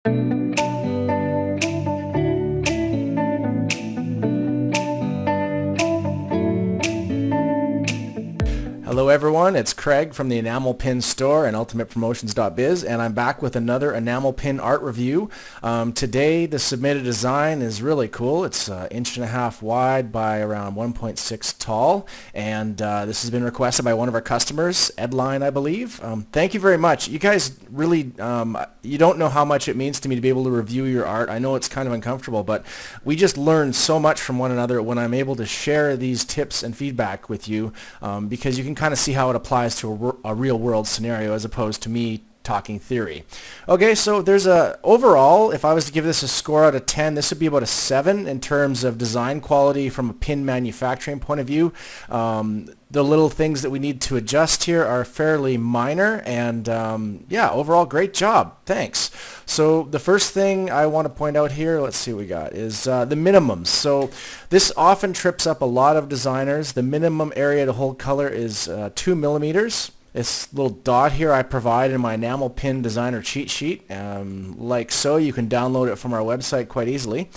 Hello everyone, it's Craig from the Enamel Pin Store and UltimatePromotions.biz, and I'm back with another enamel pin art review. Today the submitted design is really cool. It's 1.5 inches wide by around 1.6 tall, and this has been requested by one of our customers, Edline, I believe. Thank you very much. You guys really, you don't know how much it means to me to be able to review your art. I know it's kind of uncomfortable, but we just learn so much from one another when I'm able to share these tips and feedback with you, because you can kind of see how it applies to a real world scenario as opposed to me talking theory. Okay, so there's overall, if I was to give this a score out of 10, this would be about a 7 in terms of design quality from a pin manufacturing point of view. The little things that we need to adjust here are fairly minor, and yeah, overall great job. Thanks. So the first thing I want to point out here, let's see what we got, is the minimums. So this often trips up a lot of designers. The minimum area to hold color is 2 millimeters. This little dot here I provide in my enamel pin designer cheat sheet, like so. You can download it from our website quite easily.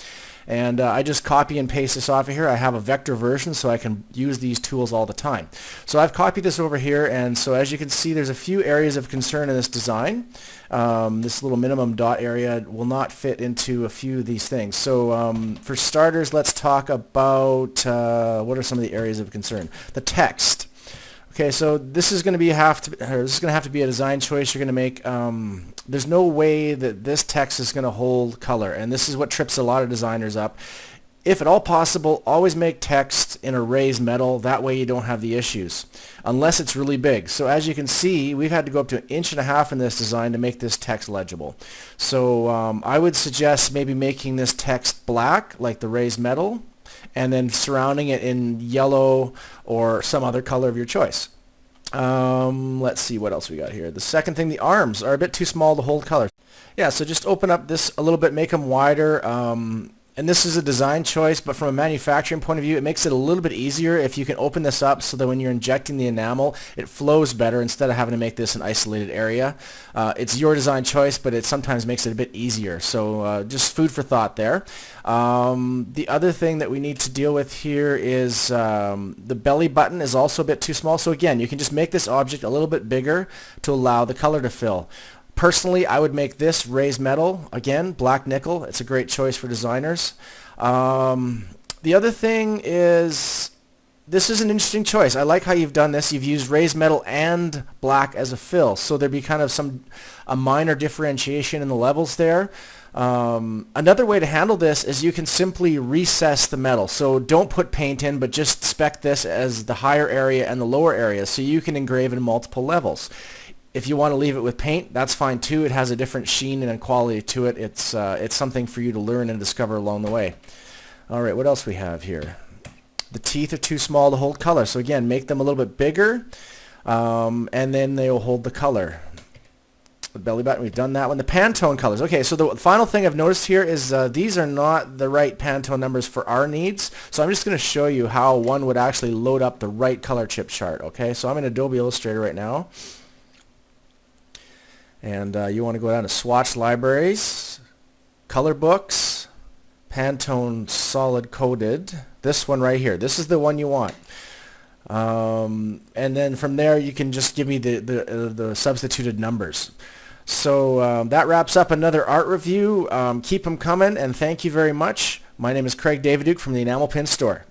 And I just copy and paste this off of here. I have a vector version so I can use these tools all the time. So I've copied this over here, and so as you can see, there's a few areas of concern in this design. This little minimum dot area will not fit into a few of these things. So for starters, let's talk about what are some of the areas of concern. The text. Okay, so this is going to have to be a design choice you're going to make. There's no way that this text is going to hold color, and this is what trips a lot of designers up. If at all possible, always make text in a raised metal. That way you don't have the issues, unless it's really big. So as you can see, we've had to go up to 1.5 inches in this design to make this text legible. So I would suggest maybe making this text black, like the raised metal, and then surrounding it in yellow or some other color of your choice. Let's see what else we got here. The second thing, the arms are a bit too small to hold color. Yeah, so just open up this a little bit, make them wider. And this is a design choice, but from a manufacturing point of view, it makes it a little bit easier if you can open this up so that when you're injecting the enamel, it flows better instead of having to make this an isolated area. It's your design choice, but it sometimes makes it a bit easier. So just food for thought there. The other thing that we need to deal with here is the belly button is also a bit too small. So again, you can just make this object a little bit bigger to allow the color to fill. Personally, I would make this raised metal, again, black nickel. It's a great choice for designers. The other thing is, this is an interesting choice. I like how you've done this. You've used raised metal and black as a fill, so there'd be kind of a minor differentiation in the levels there. Another way to handle this is you can simply recess the metal. So don't put paint in, but just spec this as the higher area and the lower area, so you can engrave in multiple levels. If you want to leave it with paint, that's fine too. It has a different sheen and a quality to it. It's something for you to learn and discover along the way. All right, what else we have here? The teeth are too small to hold color. So again, make them a little bit bigger, and then they will hold the color. The belly button, we've done that one. The Pantone colors. Okay, so the final thing I've noticed here is these are not the right Pantone numbers for our needs. So I'm just going to show you how one would actually load up the right color chip chart. Okay, so I'm in Adobe Illustrator right now. And you want to go down to Swatch Libraries, Color Books, Pantone Solid Coated. This one right here. This is the one you want. And then from there you can just give me the substituted numbers. So that wraps up another art review. Keep them coming, and thank you very much. My name is Craig Davidiuk from the Enamel Pin Store.